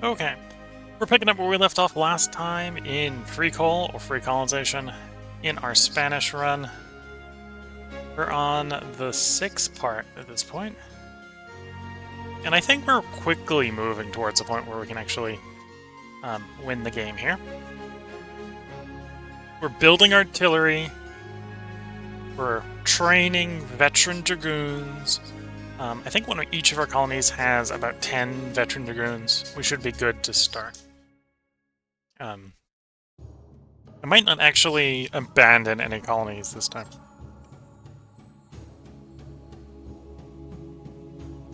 Okay, we're picking up where we left off last time in FreeCol, or Free Colonization, in our Spanish run. We're on the 6th part at this point, and I think we're quickly moving towards a point where we can actually win the game here. We're building artillery, we're training veteran dragoons. I think each of our colonies has about 10 veteran dragoons. We should be good to start. I might not actually abandon any colonies this time.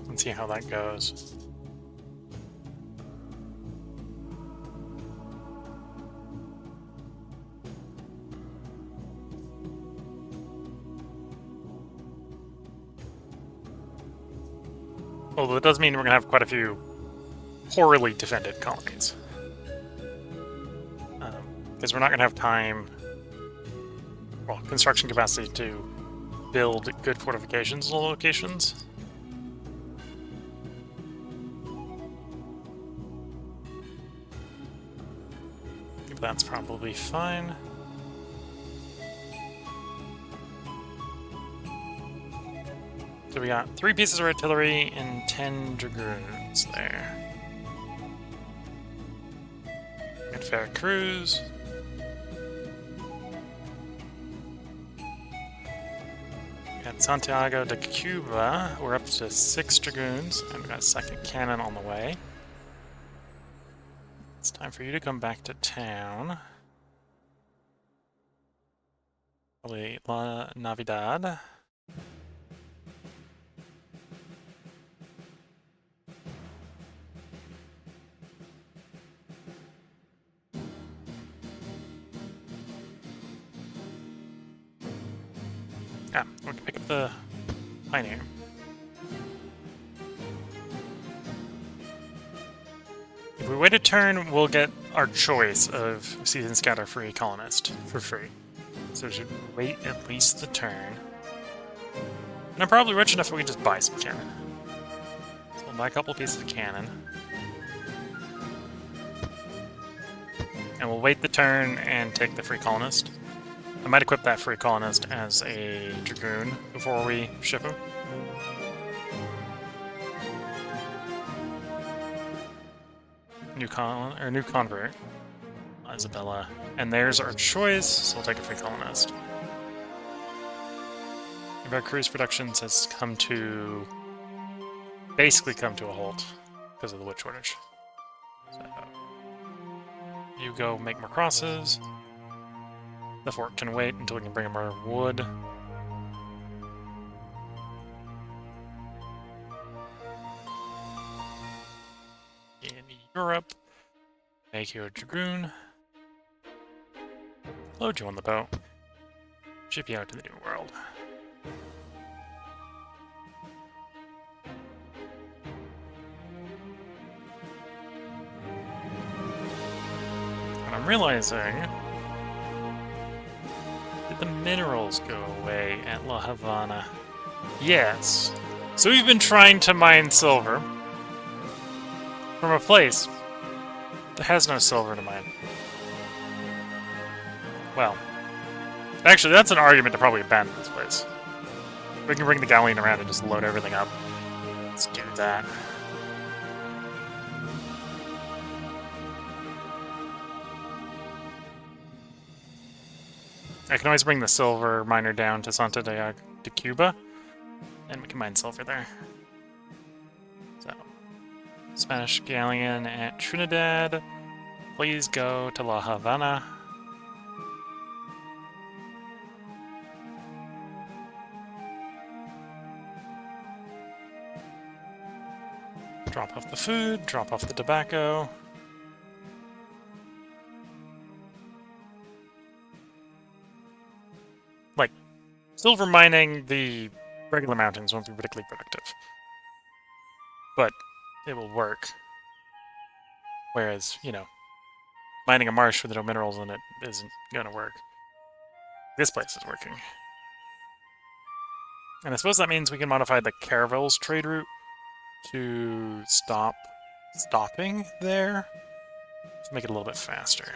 Let's see how that goes. Although it does mean we're going to have quite a few poorly defended colonies. Because we're not going to have time, well, construction capacity to build good fortifications in locations. That's probably fine. So we got 3 pieces of artillery and 10 dragoons there. Good fair crews. At Santiago de Cuba, we're up to 6 dragoons, and we've got a 2nd cannon on the way. It's time for you to come back to town. Probably La Navidad. Ah, we can pick up the Pioneer. If we wait a turn, we'll get our choice of Season Scout or Free Colonist for free. So we should wait at least the turn. And I'm probably rich enough that we just buy some cannon. So we'll buy a couple pieces of cannon. And we'll wait the turn and take the Free Colonist. I might equip that Free Colonist as a Dragoon before we ship him. New convert. Isabella. And there's our choice, so we'll take a Free Colonist. If our cruise productions has basically come to a halt because of the wood shortage. So, you go make more crosses. The fort can wait until we can bring in more wood. In Europe, make you a Dragoon. Load you on the boat. Ship you out to the New World. And I'm realizing... Did the minerals go away at La Habana? Yes. So we've been trying to mine silver from a place that has no silver to mine. Well, actually, that's an argument to probably abandon this place. We can bring the galleon around and just load everything up. Let's do that. I can always bring the silver miner down to Santiago de Cuba, and we can mine silver there. So, Spanish galleon at Trinidad. Please go to La Habana. Drop off the food, drop off the tobacco. Like, silver mining the regular mountains won't be particularly productive. But it will work. Whereas, you know, mining a marsh with no minerals in it isn't gonna work. This place is working. And I suppose that means we can modify the caravels trade route to stop stopping there to make it a little bit faster.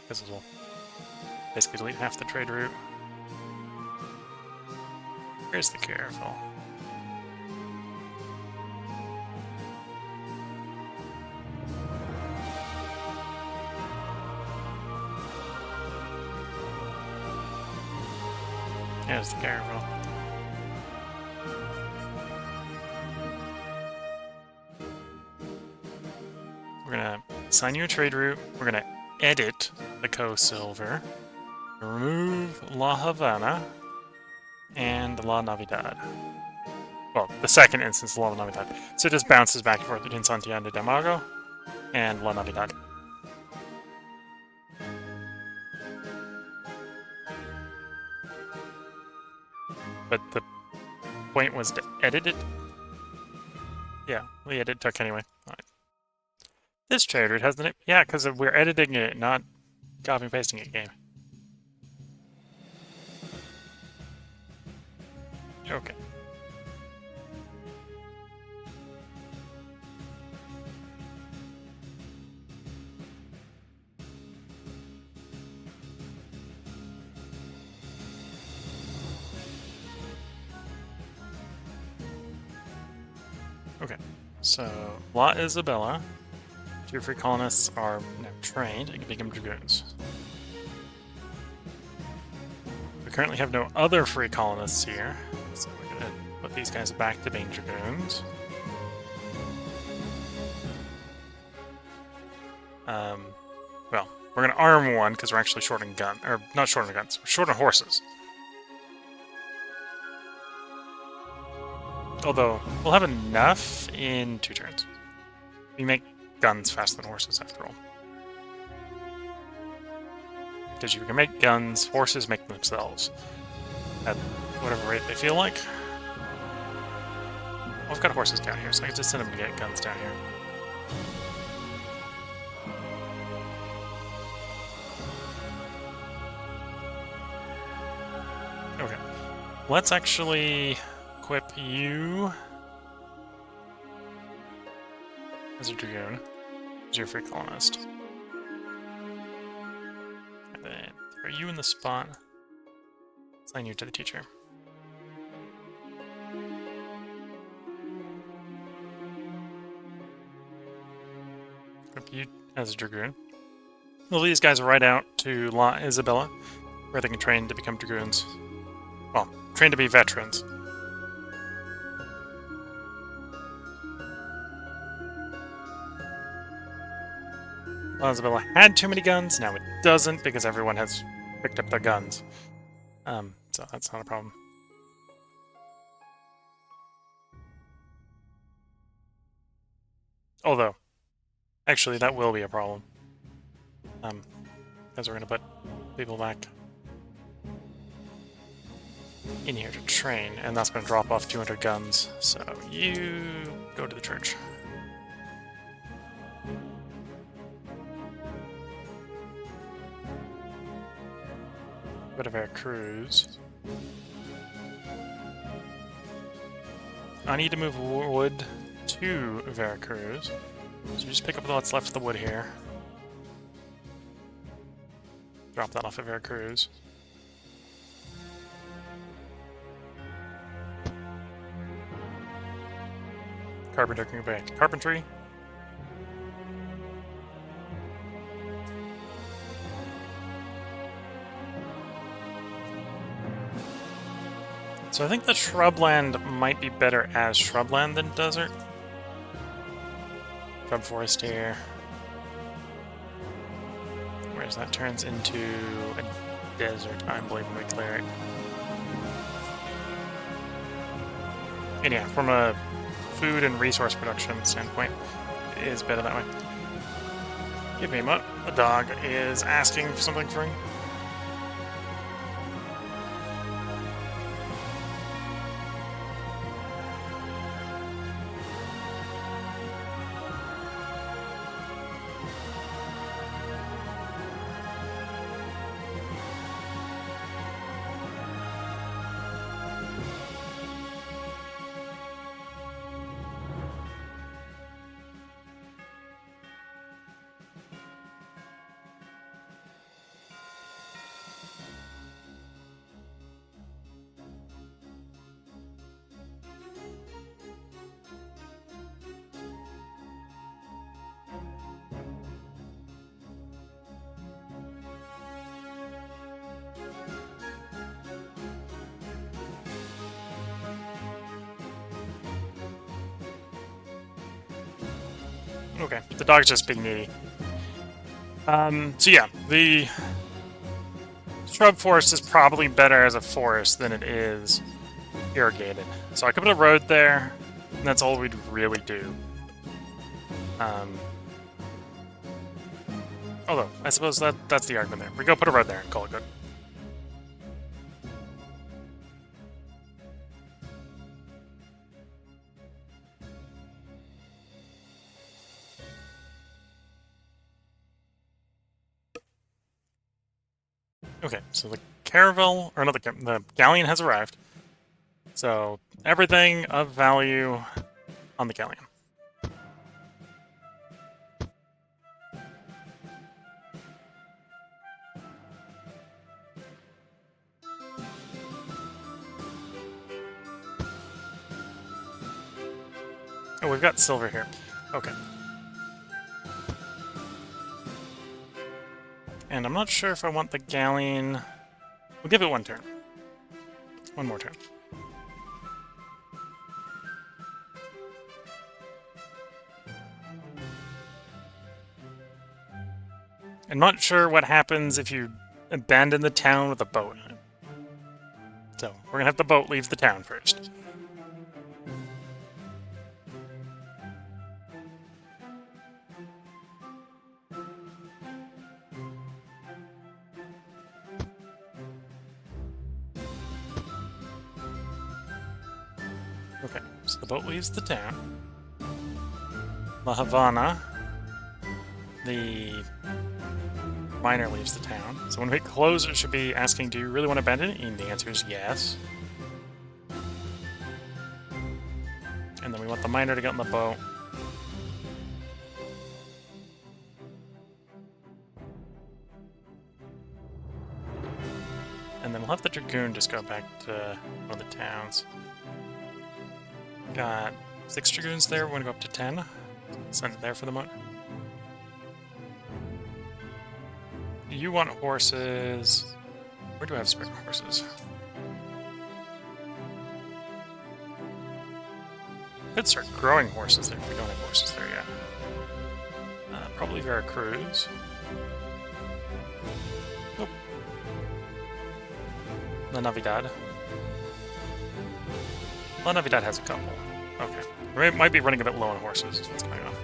Because it'll basically delete half the trade route. Here's the caravel. Here's the caravel. We're gonna assign you a trade route. We're gonna edit the Co-Silver, remove La Havana, and La Navidad. Well, the second instance of La Navidad. So it just bounces back and forth between Santiago de Amago and La Navidad. But the point was to edit it. Yeah, we edit took anyway. All right. This trade route hasn't it? Yeah, because we're editing it, not copy and pasting it game. Okay. Okay, so La Isabella, 2 free colonists are now trained and can become dragoons. We currently have no other free colonists here, so we're going to put these guys back to being dragoons. Well, we're going to arm one because we're actually short on guns, or not short on guns, we're short on horses. Although, we'll have enough in 2 turns. We make guns faster than horses, after all. Because you can make guns, horses make themselves. At whatever rate they feel like. Well, I've got horses down here, so I can just send them to get guns down here. Okay. Let's actually equip you as a dragoon, as your free colonist. And then throw you in the spot, assign you to the teacher. Equip you as a dragoon. We'll lead these guys right out to La Isabella, where they can train to become dragoons. Well, train to be veterans. La Isabella had too many guns, now it doesn't because everyone has picked up their guns. So that's not a problem. Although, actually that will be a problem. Because we're going to put people back in here to train, and that's going to drop off 200 guns. So you go to the church. Bit of Veracruz. I need to move wood to Veracruz. So just pick up what's left of the wood here. Drop that off at Veracruz. Carpenter can go back to carpentry. So I think the shrubland might be better as shrubland than desert. Shrub forest here. Whereas that turns into a desert, I believe, when we clear it. And yeah, from a food and resource production standpoint, it is better that way. Give me a mutt. The dog is asking for something for me. Okay, the dog's just being needy. So yeah, the shrub forest is probably better as a forest than it is irrigated. So I could put a road there, and that's all we'd really do. Although, I suppose that's the argument there. We go put a road there and call it good. Okay, so the caravel, or not the galleon has arrived. So everything of value on the galleon. Oh, we've got silver here. Okay. And I'm not sure if I want the galleon... We'll give it one turn. One more turn. I'm not sure what happens if you abandon the town with a boat. So, we're gonna have the boat leave the town first. Okay, so the boat leaves the town. La Havana, the miner leaves the town. So when we close, it should be asking, do you really want to abandon it? And the answer is yes. And then we want the miner to get on the boat. And then we'll have the Dragoon just go back to one of the towns. Got 6 Dragoons there, we're going to go up to 10. Send it there for the moment. You want horses... Where do I have spare horses? Could start growing horses there. We don't have horses there yet. Probably Veracruz. Nope. La Navidad. La Navidad has a couple. Okay. We might be running a bit low on horses, is what's going on.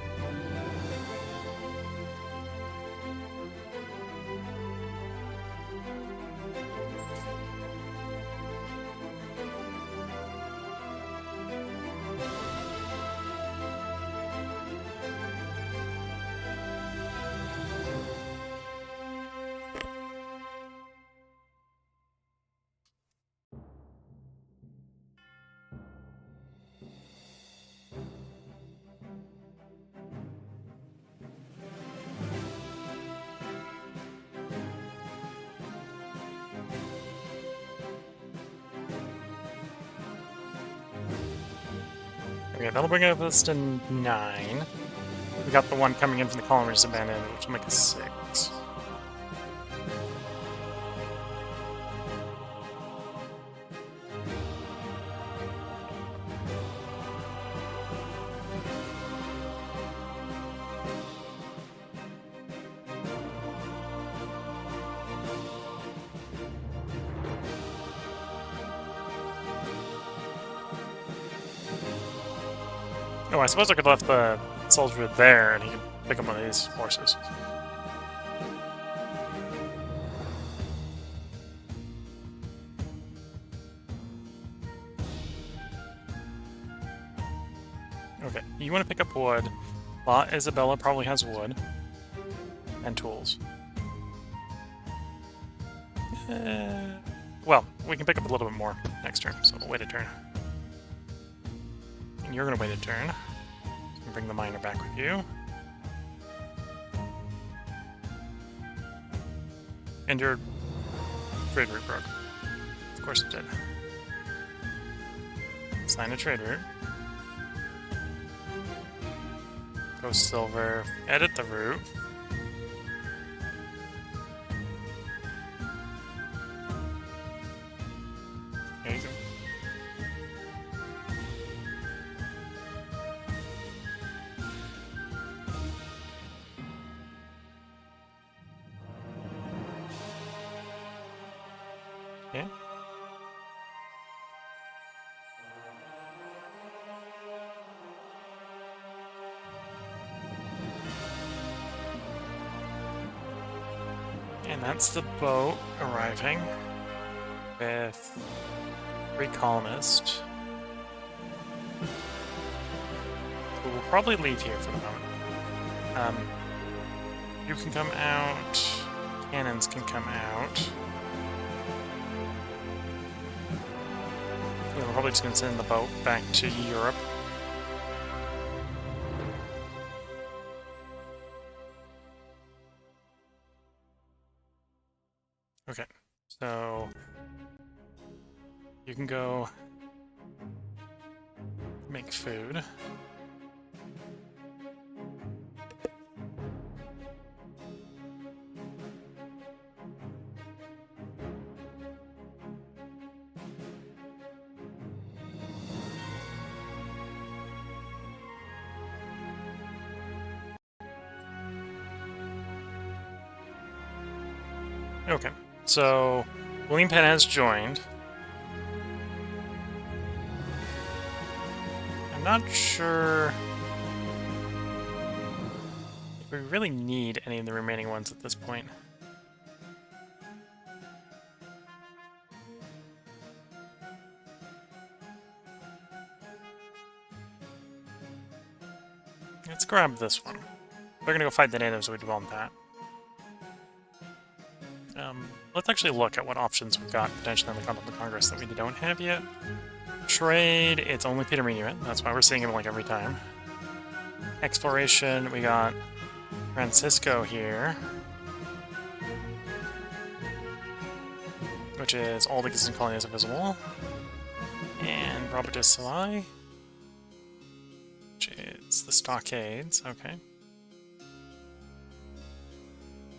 Okay, that'll bring us to 9. We got the one coming in from the colony we just abandoned, which will make us 6. Oh, I suppose I could left the soldier there, and he could pick up one of these horses. Okay, you want to pick up wood. La Isabella probably has wood. And tools. Well, we can pick up a little bit more next turn, so we'll wait a turn. And you're going to wait a turn. So bring the miner back with you. And your trade route broke. Of course it did. Sign a trade route. Go silver. Edit the route. There you go. that's the boat arriving with 3 colonists. So we'll probably leave here for the moment. You can come out. Cannons can come out. We're probably just going to send the boat back to Europe. Okay, so you can go make food. Okay, so William Penn has joined. I'm not sure if we really need any of the remaining ones at this point. Let's grab this one. We're gonna go fight the natives, we do want that. Let's actually look at what options we've got potentially on the Continental Congress that we don't have yet. Trade, it's only Peter Minuit. That's why we're seeing him like every time. Exploration, we got Francisco here, which is all the existing colonies are visible. And Robert de Salai, which is the stockades, okay.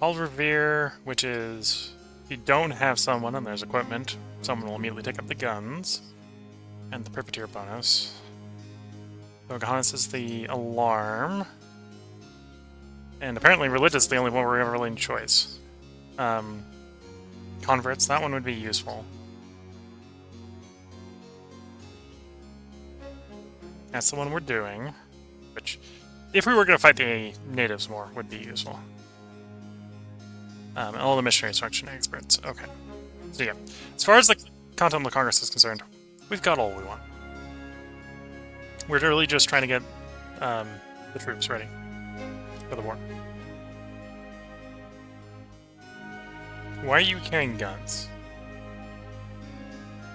Paul Revere, which is, if you don't have someone and there's equipment, someone will immediately take up the guns. And the Privateer bonus. Pocahontas is the alarm. And apparently Religious is the only one where we have a really choice. Converts, that one would be useful. That's the one we're doing. Which, if we were going to fight the natives more, would be useful. And all the missionary instruction experts. Okay. So yeah, as far as the Continental Congress is concerned, we've got all we want. We're really just trying to get the troops ready for the war. Why are you carrying guns?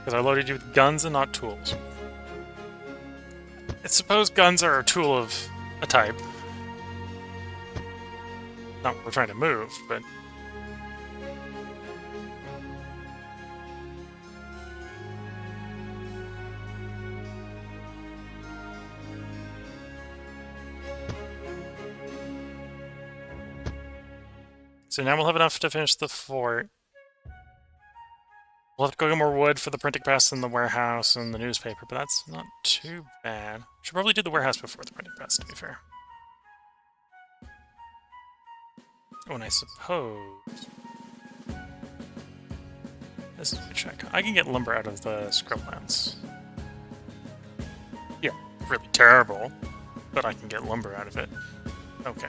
Because I loaded you with guns and not tools. I suppose guns are a tool of a type. Not what we're trying to move, but... So now we'll have enough to finish the fort. We'll have to go get more wood for the printing press and the warehouse and the newspaper, but that's not too bad. Should probably do the warehouse before the printing press, to be fair. Oh, and I suppose... This is a check. I can get lumber out of the scrublands. Yeah, really terrible, but I can get lumber out of it. Okay.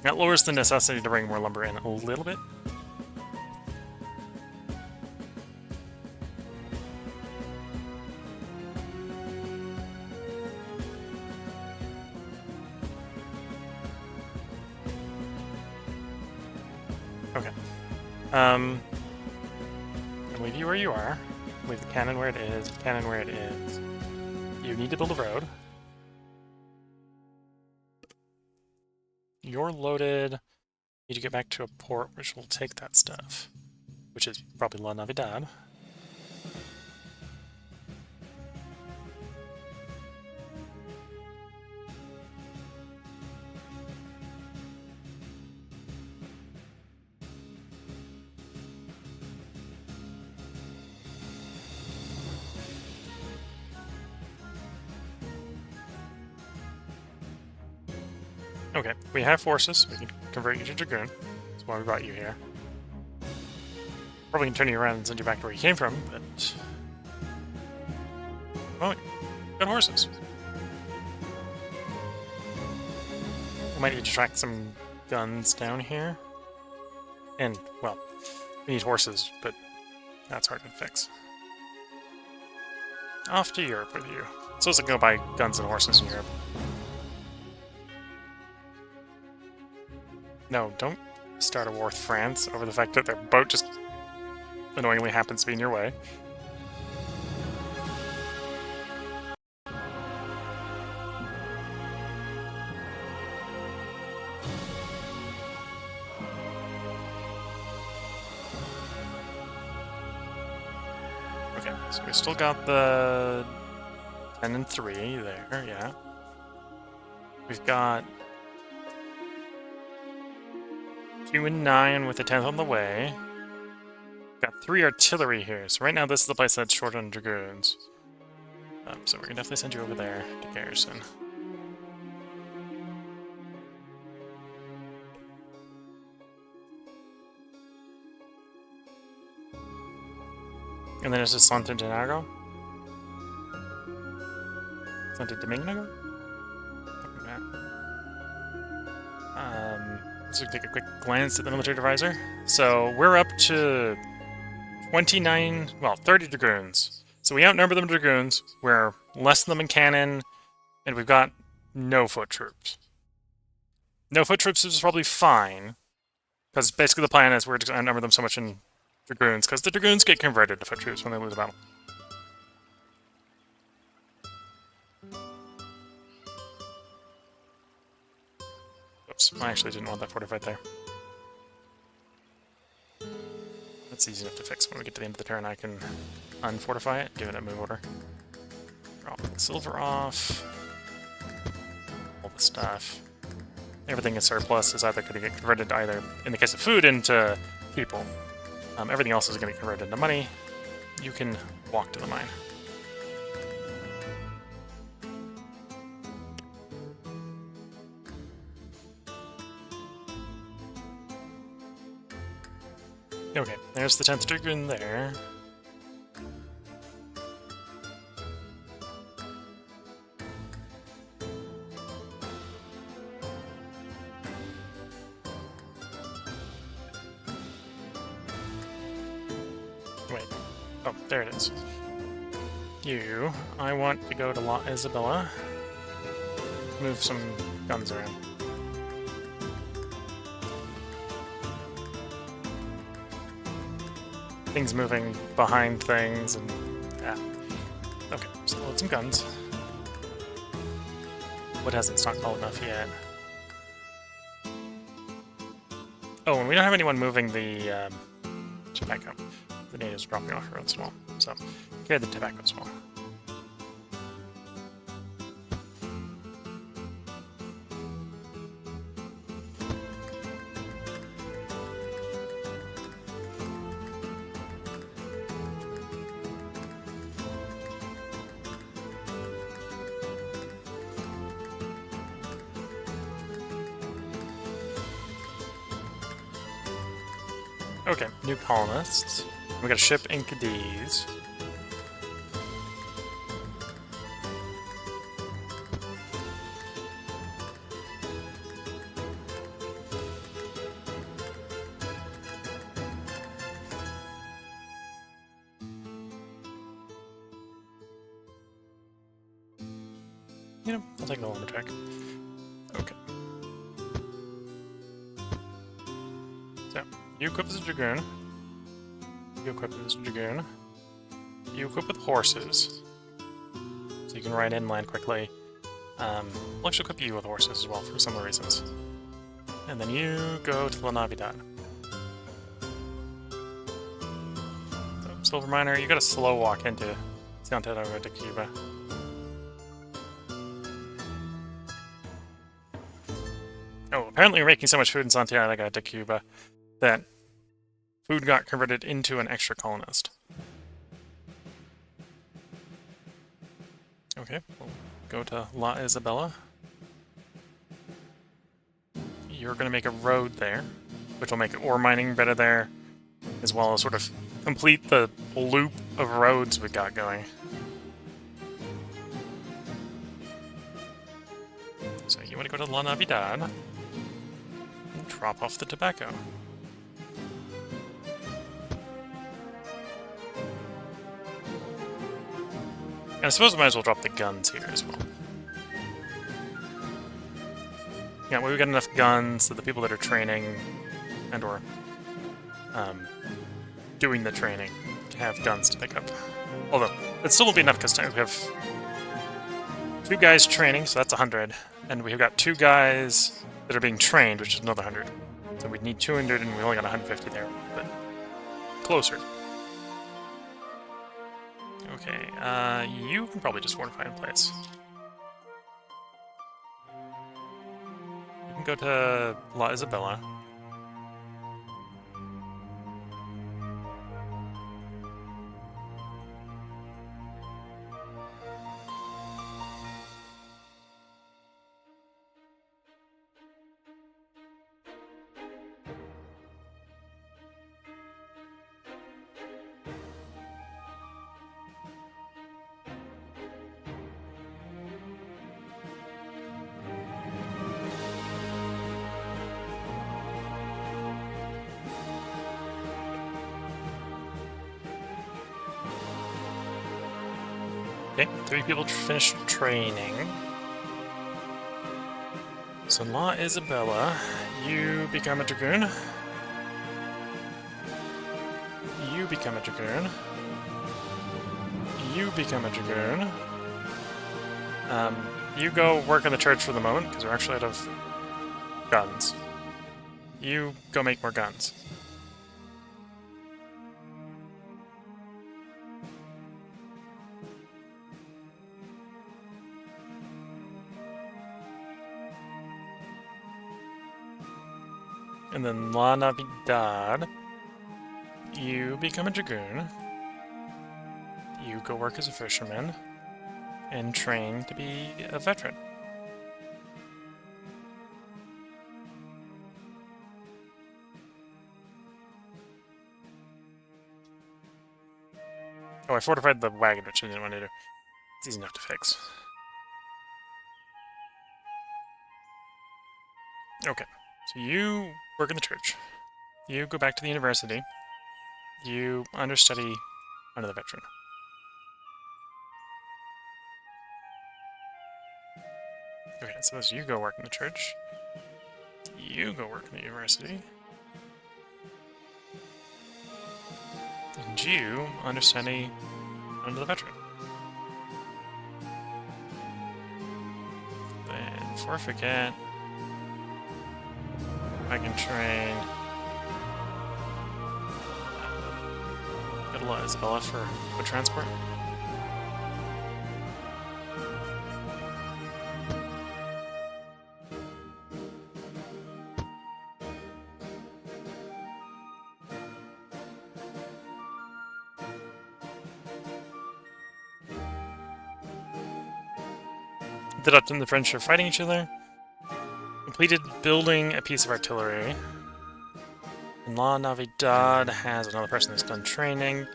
That lowers the necessity to bring more lumber in a little bit. Okay. I'll leave you where you are. Leave the cannon where it is, cannon where it is. You need to build a road. You're loaded. Need to get back to a port which will take that stuff. Which is probably La Navidad. Okay, we have forces. We can convert you to Dragoon. That's why we brought you here. Probably can turn you around and send you back to where you came from, but... Well, good horses. We might need to track some guns down here. And, well, we need horses, but that's hard to fix. Off to Europe with you. Supposed to go buy guns and horses in Europe. No, don't start a war with France over the fact that their boat just annoyingly happens to be in your way. Okay, so we still got the 10 and 3 there, yeah. We've got 2 and 9 with the 10th on the way. Got 3 artillery here, so right now this is the place that's short on dragoons. So we're gonna definitely send you over there to garrison. And then there's this Santo Domingo. Santo Domingo? So take a quick glance at the military advisor. So we're up to 29, well, 30 dragoons. So we outnumber them dragoons, we're less than them in cannon, and we've got no foot troops. No foot troops is probably fine, because basically the plan is we're just going to outnumber them so much in dragoons, because the dragoons get converted to foot troops when they lose a battle. Oops, I actually didn't want that fortified there. That's easy enough to fix. When we get to the end of the turn, I can unfortify it, give it a move order. Drop the silver off. All the stuff. Everything in surplus is either going to get converted to either, in the case of food, into people. Everything else is going to get converted into money. You can walk to the mine. Okay, there's the 10th Dragoon there. Wait. Oh, there it is. You, I want to go to La Isabella. Move some guns around. Things moving behind things, and yeah. Okay, so load some guns. Wood hasn't stockpiled enough yet. Oh, and we don't have anyone moving the tobacco. The natives are dropping off roads as well, so carry the tobacco as well. Okay, new colonists. We got a ship in Cadiz. You know, I'll take the lumberjack. Okay. So, you equip as a dragoon. You equip as a dragoon. You equip with horses. So you can ride inland quickly. We'll actually equip you with horses as well for similar reasons. And then you go to La Navidad. So, Silver Miner, you got a slow walk into Santiago de Cuba. Oh, apparently we're making so much food in Santiago de Cuba that food got converted into an extra colonist. Okay, we'll go to La Isabella. You're going to make a road there, which will make ore mining better there, as well as sort of complete the loop of roads we got going. So you want to go to La Navidad and drop off the tobacco. And I suppose we might as well drop the guns here as well. Yeah, we've got enough guns that the people that are training and or doing the training have guns to pick up. Although, it still won't be enough because we have 2 guys training, so that's 100. And we've got 2 guys that are being trained, which is another 100. So we'd need 200 and we only got 150 there, but closer. Okay, you can probably just fortify in place. You can go to La Isabella. Okay, 3 people finished training. So La Isabella, you become a Dragoon. You become a Dragoon. You become a Dragoon. You go work in the church for the moment, because we're actually out of guns. You go make more guns. And then La Navidad, you become a Dragoon. You go work as a fisherman and train to be a veteran. Oh, I fortified the wagon, which I didn't want to do. It's easy enough to fix. Okay, so you work in the church. You go back to the university. You understudy under the veteran. Okay, so as you go work in the church. You go work in the university. And you understudy under the veteran. Then, before I forget, I can train Isabella for foot transport. The Dutch and the French are fighting each other. Completed building a piece of artillery. And La Navidad has another person that's done training.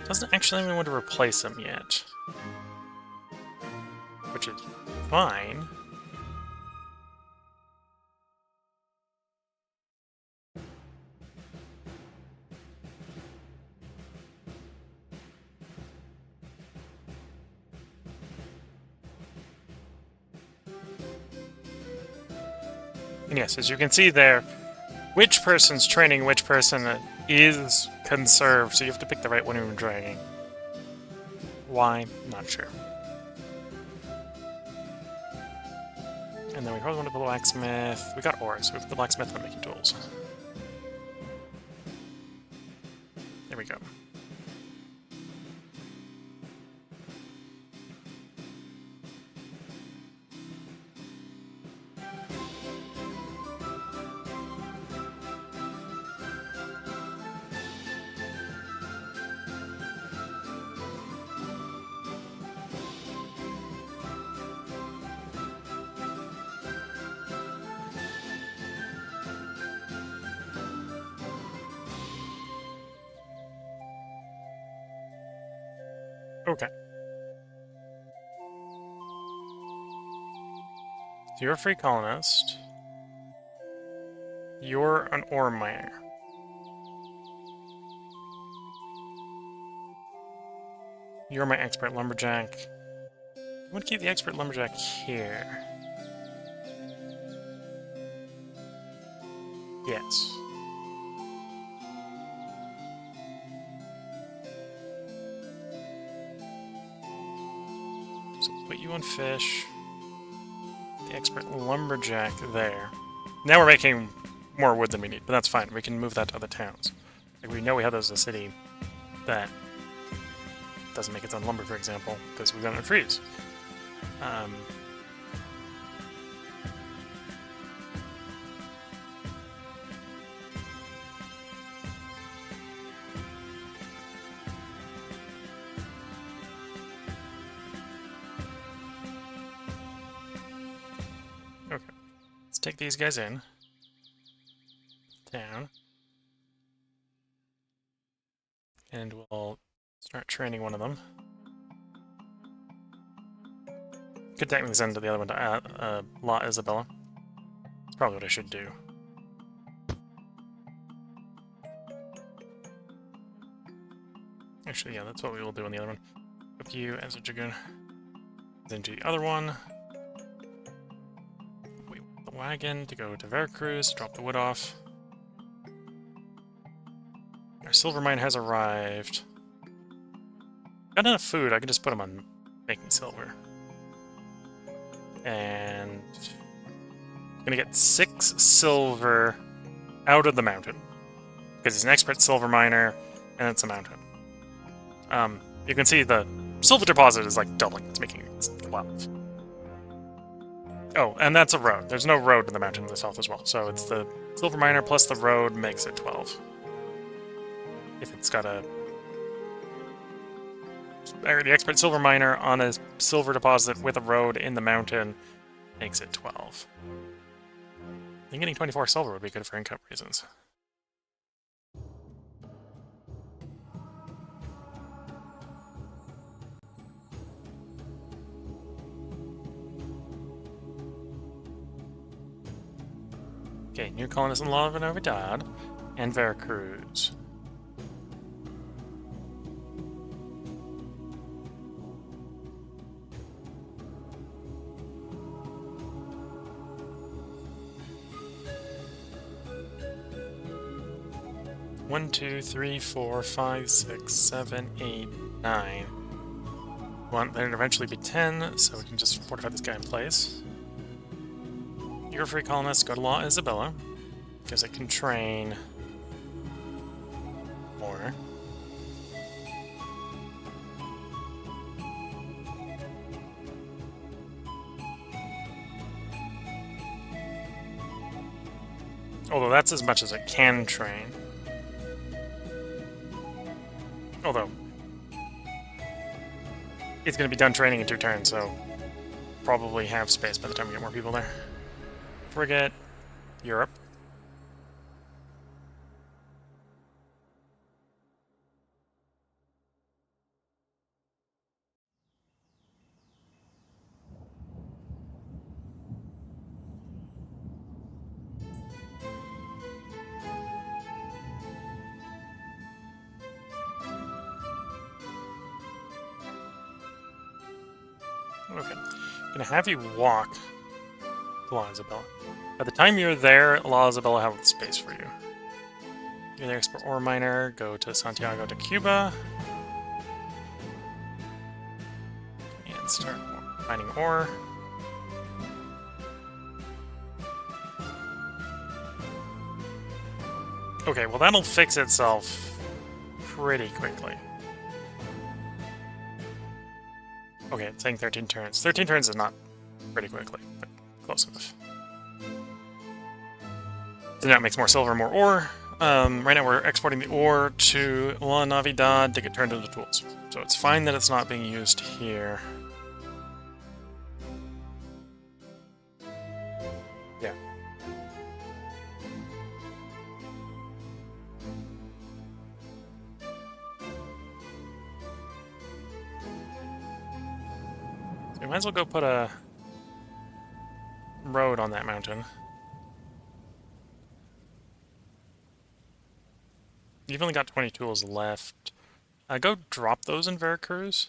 Doesn't actually even want to replace him yet. Which is fine. And yes, as you can see there, which person's training which person is conserved, so you have to pick the right one you're dragging. Why? Not sure. And then we probably want to build a blacksmith. We got ores, so we put the blacksmith on making tools. There we go. Okay. So you're a free colonist. You're an ore miner. You're my expert lumberjack. I'm going to keep the expert lumberjack here. Yes. So put you on fish. The expert lumberjack there. Now we're making more wood than we need, but that's fine. We can move that to other towns. Like we know we have those in the city that doesn't make its own lumber, for example, because we've got no trees. Okay, let's take these guys in. Down. And we'll start training one of them. Could technically send to the other one to La Isabella. That's probably what I should do. Actually, yeah, that's what we will do on the other one. Put you as a dragoon. Then to the other one. Wait, the wagon to go to Veracruz, drop the wood off. Our silver mine has arrived. Got enough food, I can just put them on making silver. And I'm gonna get 6 silver out of the mountain. Because he's an expert silver miner, and it's a mountain. You can see the silver deposit is like doubling. It's making 12. Oh, and that's a road. There's no road in the mountain to the south as well. So it's the silver miner plus the road makes it 12. If it's got a... The expert silver miner on a silver deposit with a road in the mountain makes it 12. I think getting 24 silver would be good for income reasons. Okay, new colonists in La Navidad and Veracruz. One, 2, 3, 4, 5, 6, 7, 8, 9. Want there to eventually be 10, so we can just fortify this guy in place. You're a free colonist, go to La Isabella, because it can train more. Although that's as much as it can train. Although, it's going to be done training in 2 turns, so probably have space by the time we get more people there. Frigate, Europe. Okay, I'm gonna have you walk to La Isabella. By the time you're there, La Isabella will have space for you. You're the expert ore miner, go to Santiago de Cuba. And start mining ore. Okay, well that'll fix itself pretty quickly. Okay, it's saying 13 turns. 13 turns is not pretty quickly, but close enough. So now it makes more silver, more ore. Right now we're exporting the ore to La Navidad to get turned into tools. So it's fine that it's not being used here. Yeah. So we might as well go put a road on that mountain. You've only got 20 tools left. Go drop those in Veracruz.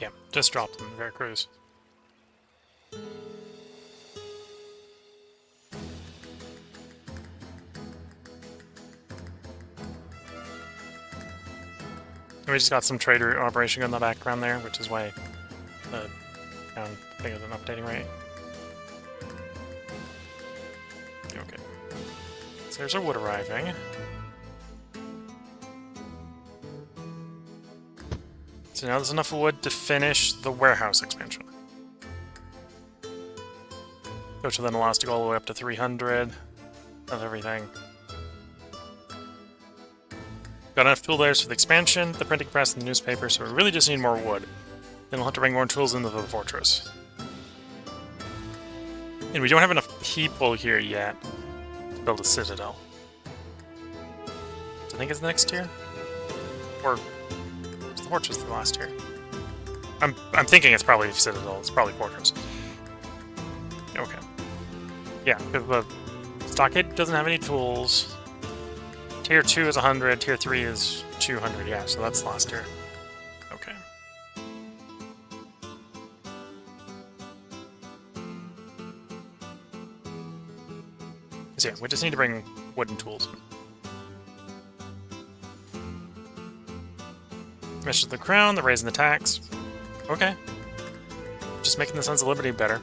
Yeah, just dropped them in Veracruz. We just got some trade route operation in the background there, which is why the thing isn't updating right. Okay. So there's our wood arriving. So now there's enough wood to finish the warehouse expansion. Which will then allow us to go all the way up to 300 of everything. Got enough tool layers for the expansion, the printing press, and the newspaper, so we really just need more wood. Then we'll have to bring more tools into the fortress. And we don't have enough people here yet to build a citadel. I think it's next tier? Or is the fortress the last tier? I'm thinking it's probably citadel, it's probably fortress. Okay. Yeah, because the stockade doesn't have any tools. Tier 2 is 100, Tier 3 is 200, yeah, so that's last tier. Okay. So yeah, we just need to bring wooden tools. Mission of the Crown, they're raising the tax. Okay. Just making the Sons of Liberty better.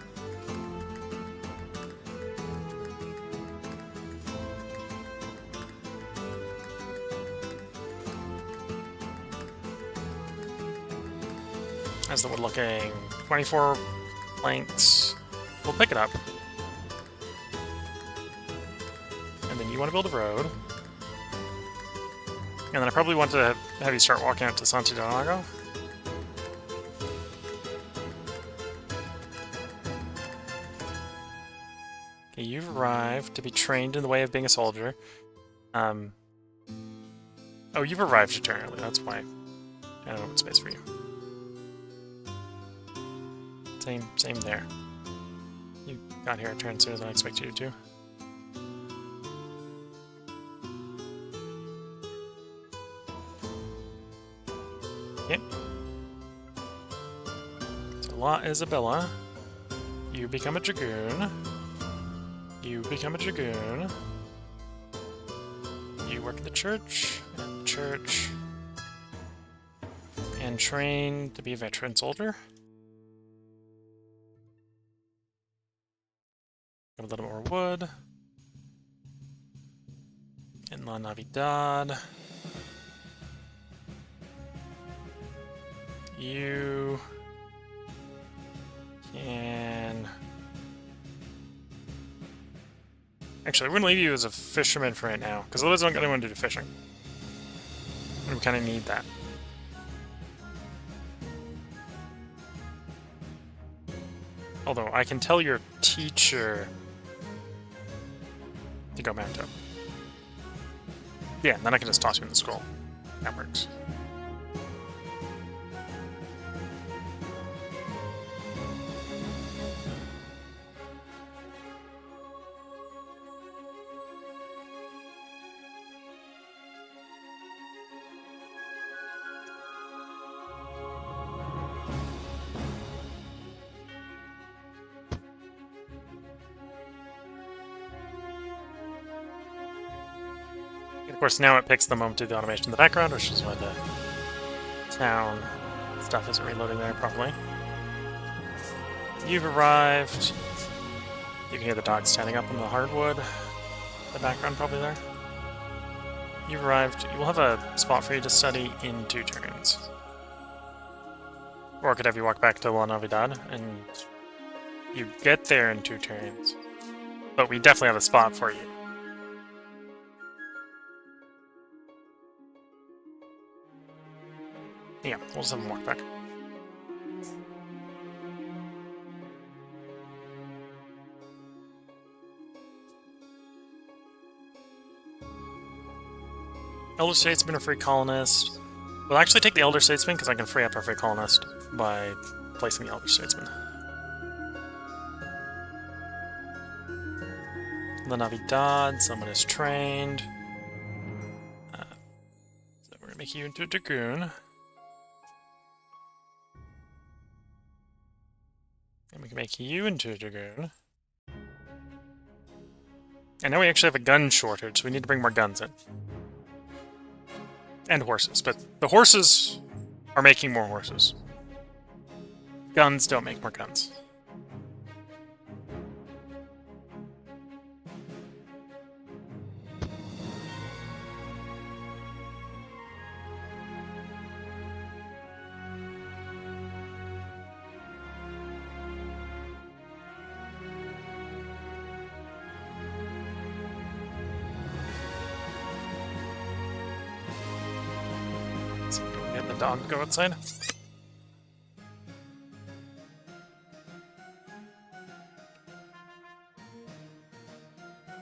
How's the wood looking? 24 planks. We'll pick it up. And then you want to build a road. And then I probably want to have you start walking out to Santiago. Okay, you've arrived to be trained in the way of being a soldier. Oh, you've arrived a turn early, that's why I don't know what space for you. Same there. You got here a turn sooner than I expected you to. Yep. So La Isabella, you become a dragoon. You become a dragoon. You work at the church, and train to be a veteran soldier. Got a little more wood. In La Navidad. You can... Actually, we're going to leave you as a fisherman for right now, because otherwise I'm going to want to do fishing. And we kind of need that. Although, I can tell your teacher to go mount up. Yeah, and then I can just toss you in the school. That works. Of course, now it picks the moment to the automation in the background, which is why the town stuff isn't reloading there properly. You've arrived. You can hear the dog standing up on the hardwood. The background probably there. You've arrived. You will have a spot for you to study in 2 turns. Or I could have you walk back to La Navidad, and you get there in 2 turns. But we definitely have a spot for you. Yeah, we'll just have them walk back. Elder Statesman or Free Colonist. We'll actually take the Elder Statesman because I can free up our Free Colonist by placing the Elder Statesman. La Navidad, someone is trained. make you into a dragoon. And we can make you into a dragoon. And now we actually have a gun shortage, so we need to bring more guns in. And horses, but the horses are making more horses. Guns don't make more guns. So we can get the dog to go outside.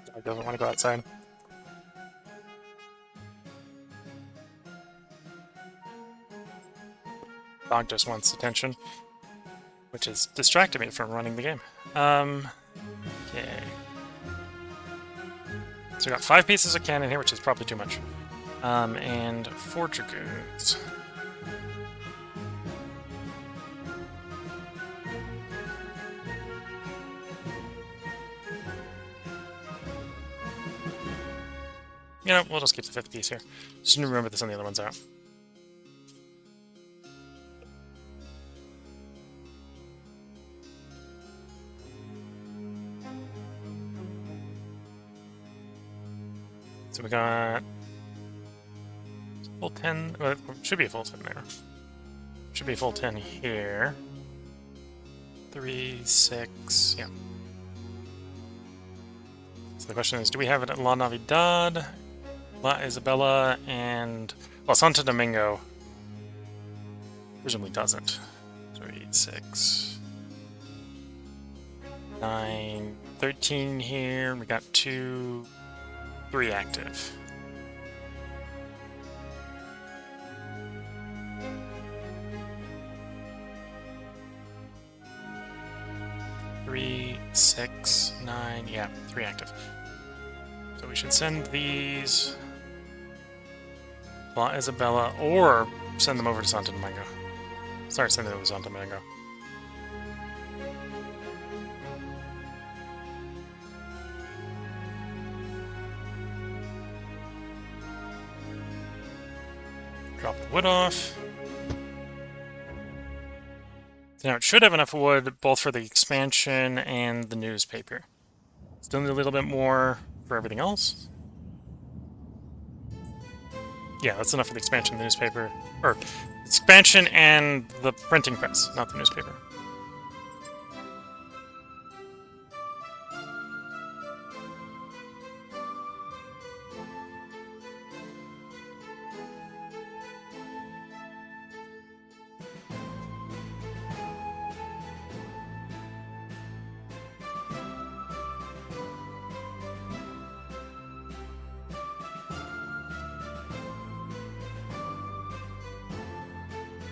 Dog doesn't want to go outside. Dog just wants attention, which is distracting me from running the game. Okay. So we got 5 pieces of cannon here, which is probably too much. And 4 dragoons. You know, we'll just keep the 5th piece here. Just need to remember this on the other ones out. So we got full 10, well, should be a full 10 there. Should be a full 10 here. 3, 6, yeah. So the question is, do we have it at La Navidad, La Isabela, and, well, Santo Domingo presumably doesn't. 3, 6, 9, 13 here. We got 2, 3 active. Three, 6, 9, yeah, 3 active. So we should send these La Isabela, or send them over to Santo Domingo. Sorry, send them over to Santo Domingo. Drop the wood off. Now it should have enough wood both for the expansion and the newspaper. Still need a little bit more for everything else. Yeah, that's enough for the expansion and the newspaper. Or, expansion and the printing press, not the newspaper.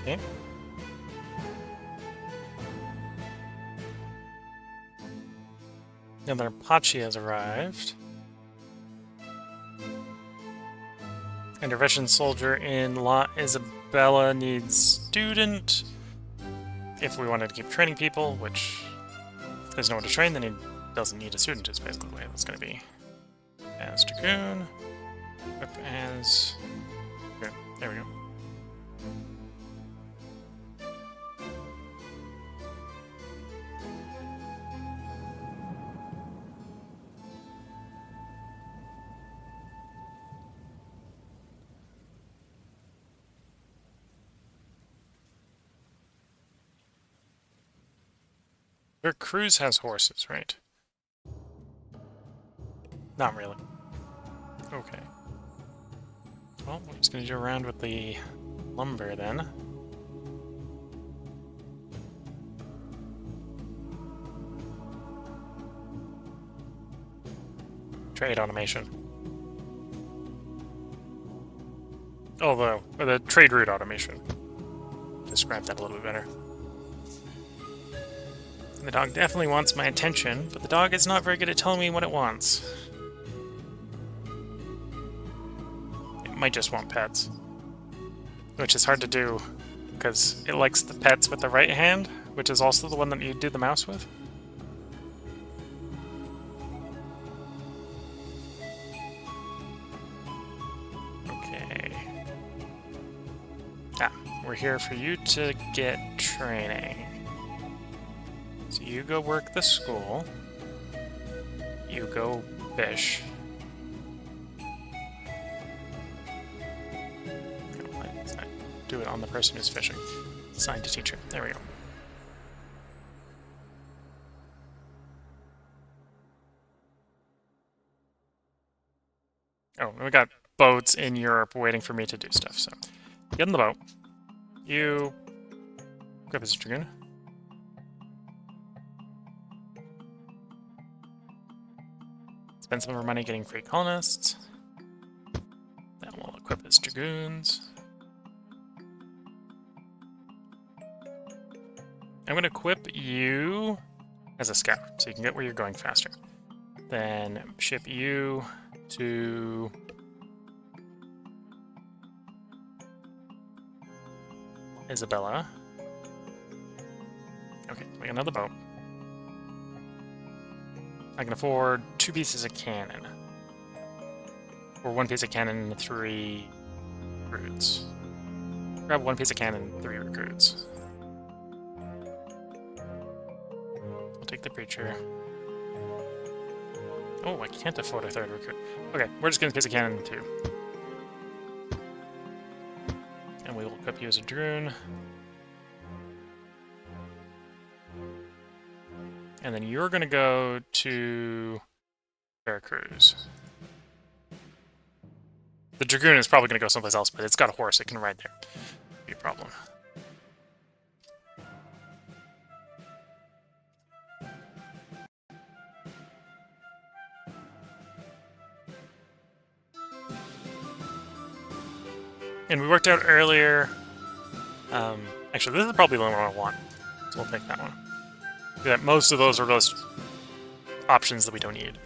Okay. Another Apache has arrived. And a Russian soldier in La Isabela needs student. If we wanted to keep training people, which if there's no one to train, then he doesn't need a student, is basically the way that's going to be. As Dragoon. Whip as... Dragoon. There we go. Cruz has horses, right? Not really. Okay. Well, we're just going to do around with the lumber then. Trade automation. Oh, the trade route automation. Describe that a little bit better. The dog definitely wants my attention, but the dog is not very good at telling me what it wants. It might just want pets. which is hard to do because it likes the pets with the right hand, which is also the one that you do the mouse with. Okay. Ah, we're here for you to get training. So you go work the school. You go fish. Do it on the person who's fishing. Assigned to teacher. There we go. Oh, we got boats in Europe waiting for me to do stuff, so get in the boat. You grab his dragoon. Spend some of our money getting free colonists. Then we'll equip his dragoons. I'm going to equip you as a scout, so you can get where you're going faster. Then ship you to... Isabella. Okay, we got another boat. I can afford 2 pieces of cannon. Or 1 piece of cannon and 3 recruits. Grab 1 piece of cannon and 3 recruits. Take the preacher. Oh, I can't afford a 3rd recruit. Okay, we're just gonna piece a cannon 2. And we will equip you as a dragoon. And then you're gonna go to Veracruz. The dragoon is probably gonna go someplace else, but it's got a horse, it can ride there. Be a problem. And we worked out earlier, actually this is probably the one I want, so we'll take that one. Yeah, most of those are those options that we don't need.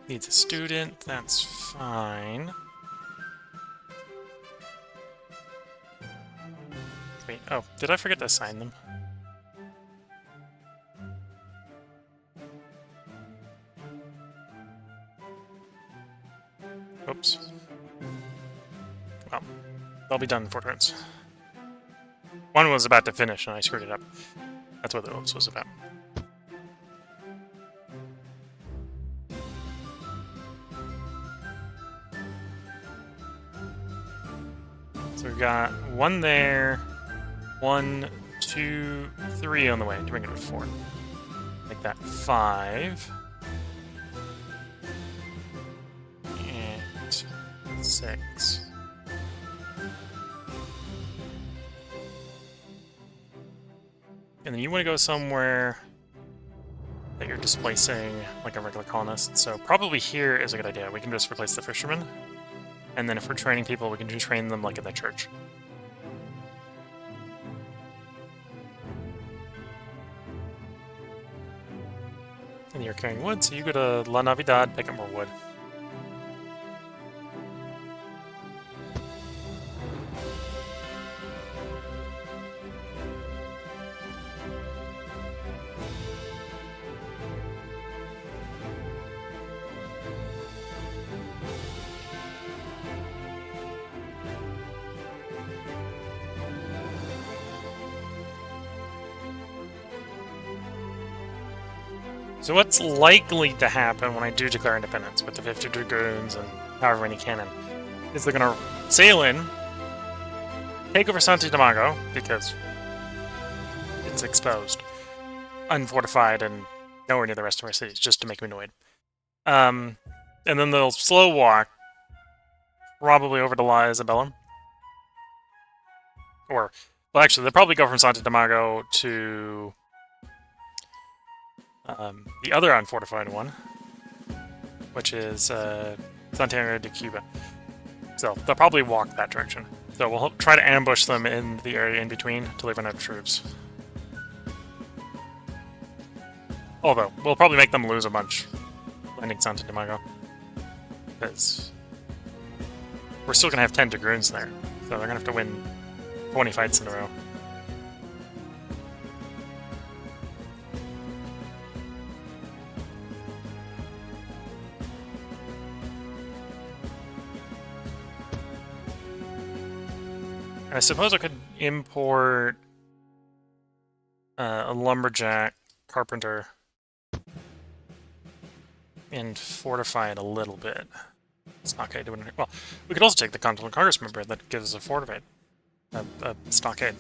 Needs a student, that's fine. Wait, oh, did I forget to assign them? Oops. Well, they'll be done in 4 turns. One was about to finish and I screwed it up. That's what the oops was about. So we've got 1 there, 1, 2, 3 on the way to bring it to 4. Make that 5. 6. And then you want to go somewhere that you're displacing like a regular colonist. So probably here is a good idea. We can just replace the fishermen. And then if we're training people, we can just train them like in the church. And you're carrying wood, so you go to La Navidad, pick up more wood. So what's likely to happen when I do declare independence with the 50 dragoons and however many cannon is they're going to sail in, take over Santo Domingo because it's exposed, unfortified, and nowhere near the rest of our cities, just to make me annoyed. And then they'll slow walk, probably over to La Isabella. Or, well, actually, they'll probably go from Santo Domingo to the other unfortified one, which is Santiago de Cuba. So they'll probably walk that direction. So we'll try to ambush them in the area in between until they run out of troops. Although, we'll probably make them lose a bunch landing Santo Domingo. Because we're still gonna have 10 dragoons there, so they're gonna have to win 20 fights in a row. I suppose I could import a lumberjack carpenter and fortify it a little bit. Stockade. Well, we could also take the Continental Congress member that gives us a fortified, a stockade,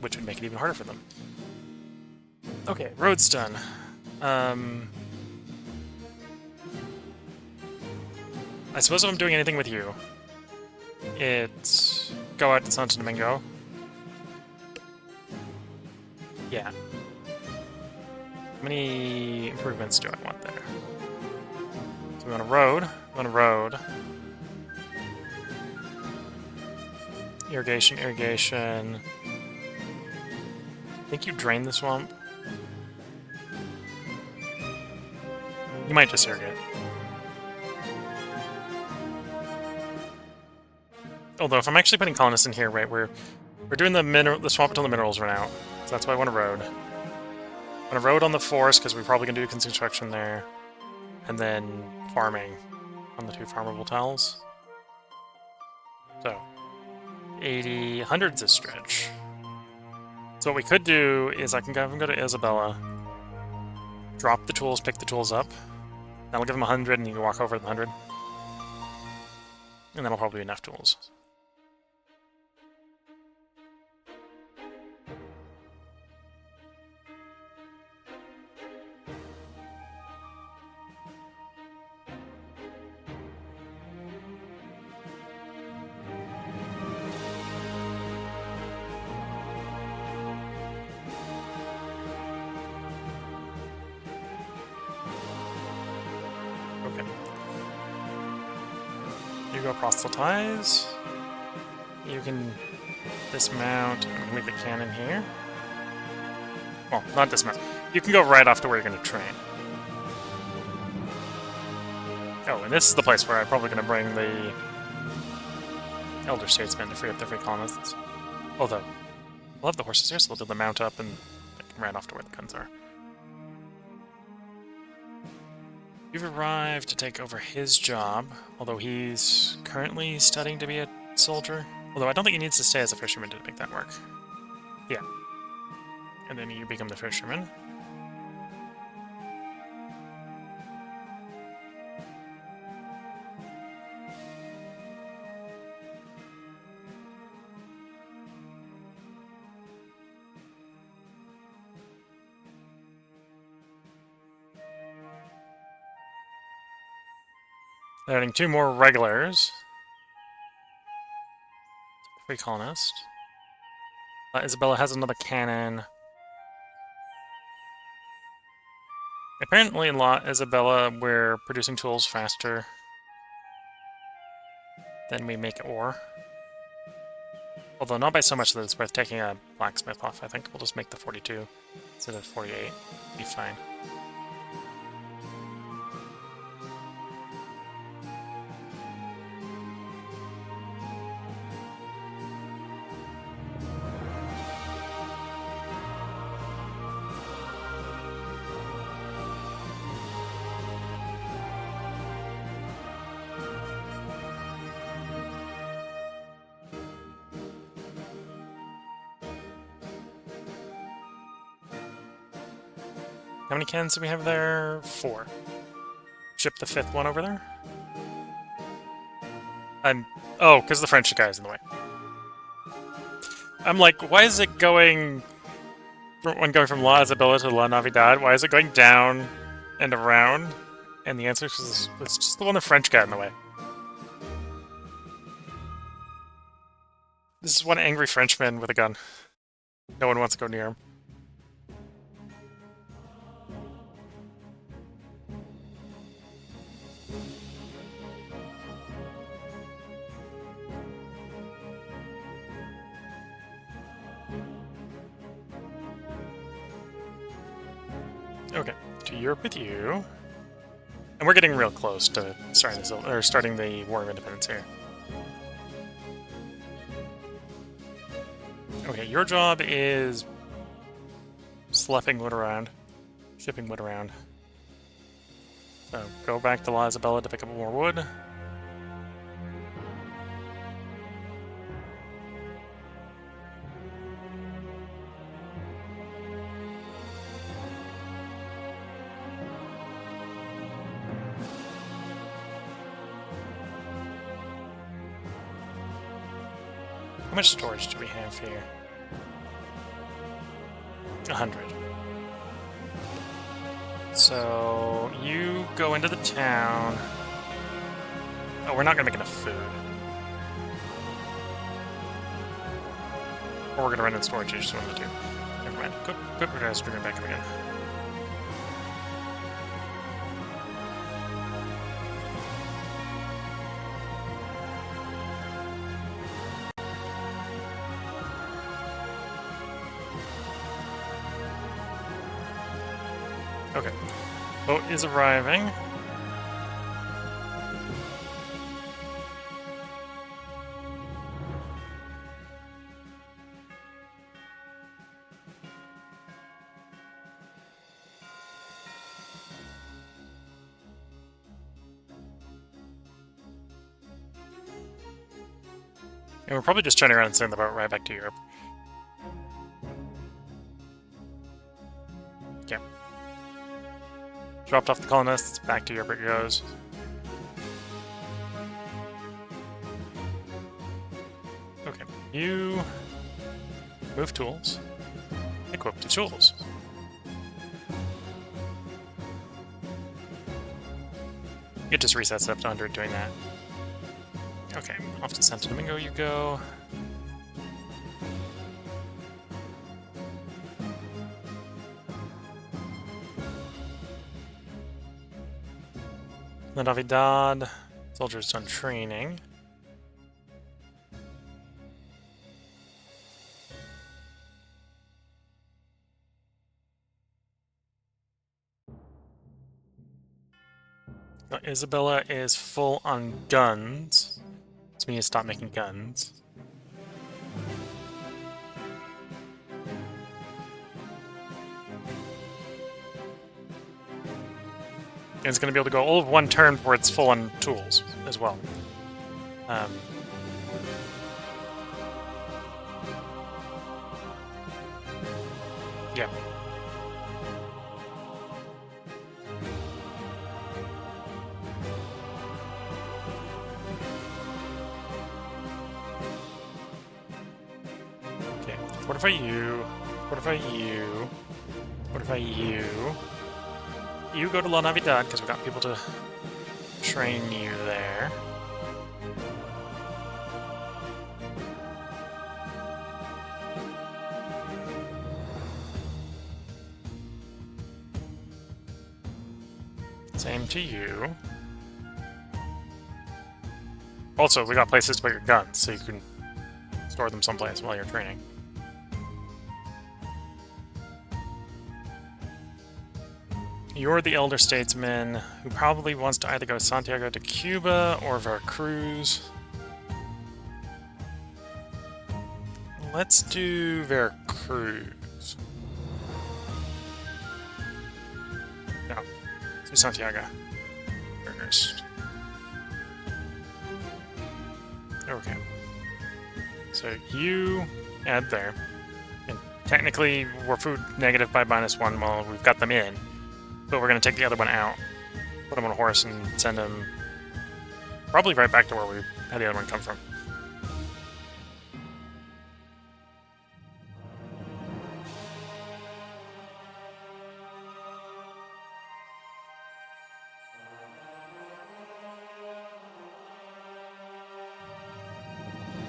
which would make it even harder for them. Okay, road's done. I suppose if I'm doing anything with you, it's go out to Santo Domingo. Yeah. How many improvements do I want there? So we want a road. We want a road. Irrigation, irrigation. I think you drain the swamp. You might just irrigate. Although, if I'm actually putting colonists in here, right, we're doing the swamp until the minerals run out. So that's why I want a road. I want a road on the forest, because we're probably going to do construction there. And then farming on the 2 farmable tiles. So, 80... 100's a stretch. So what we could do is I can go to Isabella, drop the tools, pick the tools up. That'll give him 100, and you can walk over the 100. And that'll probably be enough tools. Go proselytize. You can dismount and leave the cannon here. Well, not dismount. You can go right off to where you're going to train. Oh, and this is the place where I'm probably going to bring the Elder Statesmen to free up the free colonists. Although, we'll have the horses here, so we'll do the mount up and right off to where the guns are. You've arrived to take over his job, although he's currently studying to be a soldier. Although I don't think he needs to stay as a fisherman to make that work. Yeah. And then you become the fisherman. Adding 2 more regulars. Free colonist. Isabella has another cannon. Apparently in Isabella, we're producing tools faster than we make ore. Although not by so much that it's worth taking a blacksmith off. I think we'll just make the 42 instead of 48. Be fine. How many cannons do we have there? 4. Ship the 5th one over there? Oh, because the French guy is in the way. I'm like, why is it going... When going from La Isabella to La Navidad, why is it going down and around? And the answer is it's just the one the French got in the way. This is one angry Frenchman with a gun. No one wants to go near him. Okay, to Europe with you. And we're getting real close to starting the War of Independence here. Okay, your job is schlepping wood around, shipping wood around. So go back to La Isabella to pick up more wood. How much storage do we have here? 100. So you go into the town. Oh, we're not gonna make enough food. Or we're gonna run in storage, just one of the two. Never mind. Good, guys, bring it back up again. Okay. Boat is arriving. And we're probably just turning around and sending the boat right back to Europe. Yeah. Dropped off the colonists, back to Europe it goes. Okay, you move tools, equip the tools. It just resets up to 100 doing that. Okay, off to Santo Domingo you go. La Navidad, soldiers done training. Now, Isabella is full on guns, so we need to stop making guns. And it's going to be able to go all of one turn before it's full on tools as well. Yeah. Okay, fortify you, fortify you, fortify you. You go to La Navidad, because we got people to train you there. Same to you. Also, we got places to put your guns, so you can store them someplace while you're training. You're the elder statesman who probably wants to either go Santiago de Cuba or Veracruz. Let's do Veracruz. No, let's do Santiago first. Okay. So you add there. And technically, we're food negative by -1 while we've got them in. But we're going to take the other one out, put him on a horse, and send him probably right back to where we had the other one come from.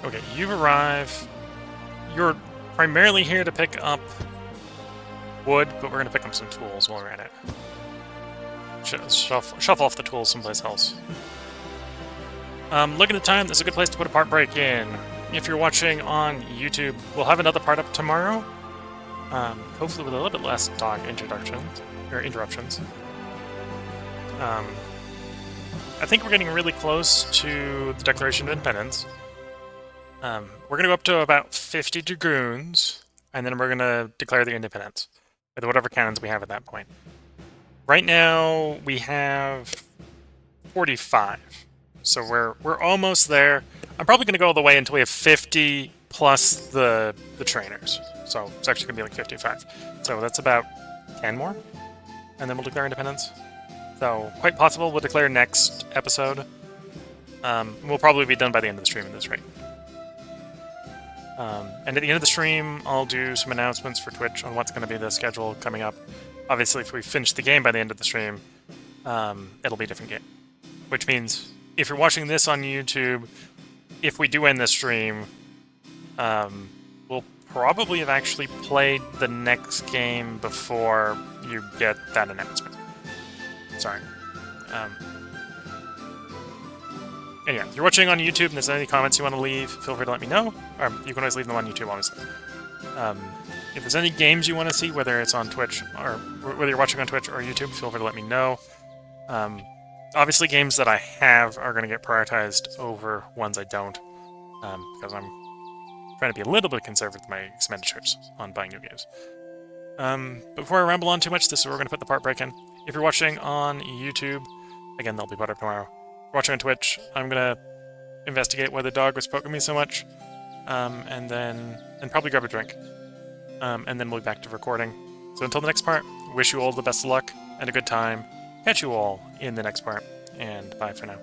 Okay, you arrive. You're primarily here to pick up wood, but we're going to pick up some tools while we're at it. Shuffle off the tools someplace else. Look at the time. This is a good place to put a part break in. If you're watching on YouTube, we'll have another part up tomorrow. Hopefully with a little bit less dog interruptions. I think we're getting really close to the Declaration of Independence. We're going to go up to about 50 dragoons, and then we're going to declare the independence with whatever cannons we have at that point. Right now, we have 45, so we're almost there. I'm probably going to go all the way until we have 50 plus the trainers, so it's actually going to be like 55. So that's about 10 more, and then we'll declare independence. So quite possible we'll declare next episode. We'll probably be done by the end of the stream at this rate. And at the end of the stream, I'll do some announcements for Twitch on what's going to be the schedule coming up. Obviously, if we finish the game by the end of the stream, it'll be a different game. Which means, if you're watching this on YouTube, if we do end the stream, we'll probably have actually played the next game before you get that announcement. Sorry. Anyway, if you're watching on YouTube and there's any comments you want to leave, feel free to let me know. Or you can always leave them on YouTube, obviously. If there's any games you want to see, whether it's on Twitch or whether you're watching on Twitch or YouTube, feel free to let me know. Obviously, games that I have are going to get prioritized over ones I don't, because I'm trying to be a little bit conservative with my expenditures on buying new games. But before I ramble on too much, this is where we're going to put the part break in. If you're watching on YouTube, again, they'll be put up tomorrow. Watching on Twitch, I'm gonna investigate why the dog was poking me so much, and probably grab a drink, and then we'll be back to recording. So until the next part, wish you all the best of luck and a good time. Catch you all in the next part, and bye for now.